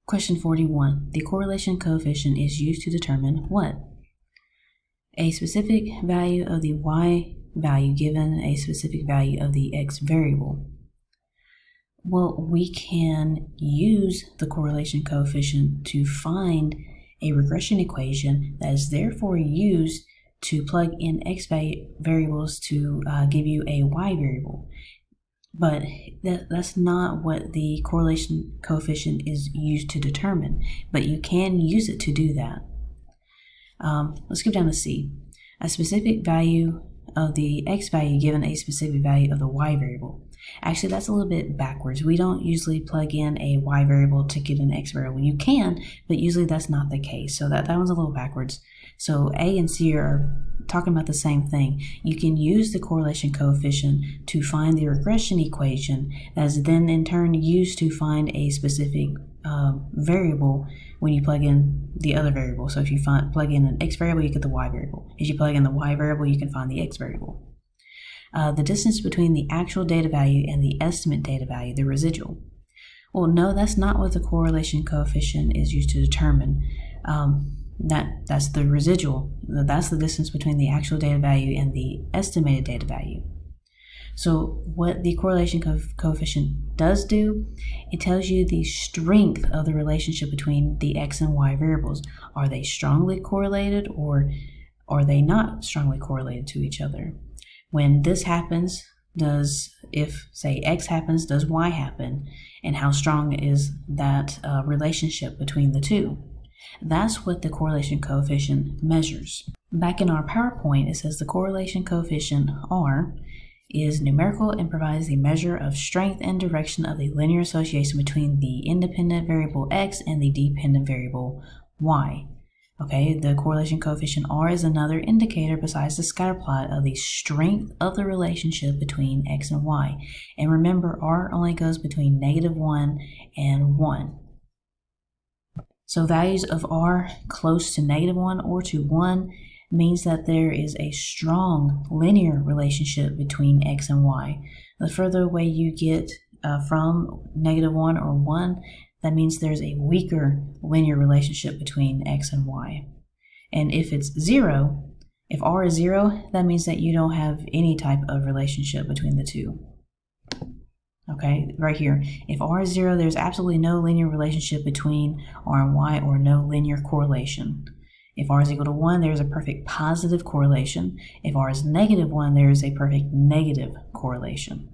Question 41. The correlation coefficient is used to determine what? A specific value of the y value given a specific value of the x variable. Well, we can use the correlation coefficient to find a regression equation that is therefore used to plug in x variables to give you a y variable. But that's not what the correlation coefficient is used to determine, but you can use it to do that. Let's go down to C. A specific value of the x value given a specific value of the y variable. Actually, that's a little bit backwards. We don't usually plug in a y variable to get an x variable. You can, but usually that's not the case. So that one's a little backwards. So A and C are talking about the same thing. You can use the correlation coefficient to find the regression equation that is then in turn used to find a specific variable when you plug in the other variable. So if you plug in an x variable, you get the y variable. If you plug in the y variable, you can find the x variable. The distance between the actual data value and the estimate data value, the residual. Well, no, that's not what the correlation coefficient is used to determine. That's the residual. That's the distance between the actual data value and the estimated data value. So what the correlation coefficient does do, it tells you the strength of the relationship between the x and y variables. Are they strongly correlated or are they not strongly correlated to each other? When this happens, if say x happens, does y happen? And how strong is that relationship between the two? That's what the correlation coefficient measures. Back in our PowerPoint, it says the correlation coefficient, R, is numerical and provides the measure of strength and direction of the linear association between the independent variable x and the dependent variable y. Okay, the correlation coefficient R is another indicator besides the scatter plot of the strength of the relationship between x and y. And remember, R only goes between -1 and 1. So values of R close to -1 or to 1 means that there is a strong linear relationship between x and y. The further away you get from -1 or 1, that means there's a weaker linear relationship between x and y. And if it's 0, if R is 0, that means that you don't have any type of relationship between the two. Okay, right here. If R is 0, there's absolutely no linear relationship between R and Y or no linear correlation. If R is equal to 1, there's a perfect positive correlation. If R is -1, there is a perfect negative correlation.